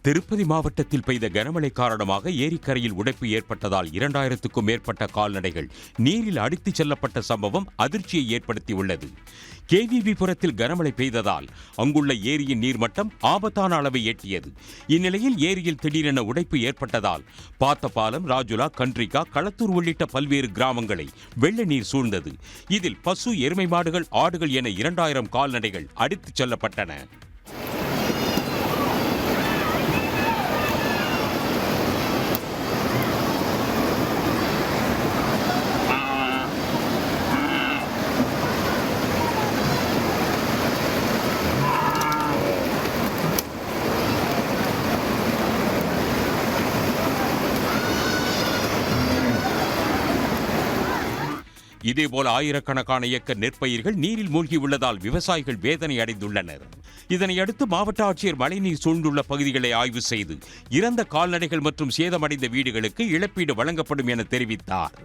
திருப்பதி மாவட்டத்தில் பெய்த கனமழை காரணமாக ஏரிக்கரையில் உடைப்பு ஏற்பட்டதால் 2000க்கும் மேற்பட்ட கால்நடைகள் நீரில் அடித்துச் செல்லப்பட்ட சம்பவம் அதிர்ச்சியை ஏற்படுத்தியுள்ளது. கேவிபிபுரத்தில் கனமழை பெய்ததால் அங்குள்ள ஏரியின் நீர்மட்டம் ஆபத்தான அளவை எட்டியது. இந்நிலையில் ஏரியில் திடீரென உடைப்பு ஏற்பட்டதால் பாத்தபாலம், ராஜுலா, கன்றிகா, களத்தூர் உள்ளிட்ட பல்வேறு கிராமங்களை வெள்ள நீர் சூழ்ந்தது. இதில் பசு, எருமை மாடுகள், ஆடுகள் என 2000 கால்நடைகள் அடித்துச் செல்லப்பட்டன. இதேபோல ஆயிரக்கணக்கான ஏக்கர் நெற்பயிர்கள் நீரில் மூழ்கியுள்ளதால் விவசாயிகள் வேதனை அடைந்துள்ளனர். இதனையடுத்து மாவட்ட ஆட்சியர் மழைநீர் சூழ்ந்துள்ள பகுதிகளை ஆய்வு செய்து இறந்த கால்நடைகள் மற்றும் சேதமடைந்த வீடுகளுக்கு இழப்பீடு வழங்கப்படும் என தெரிவித்தார்.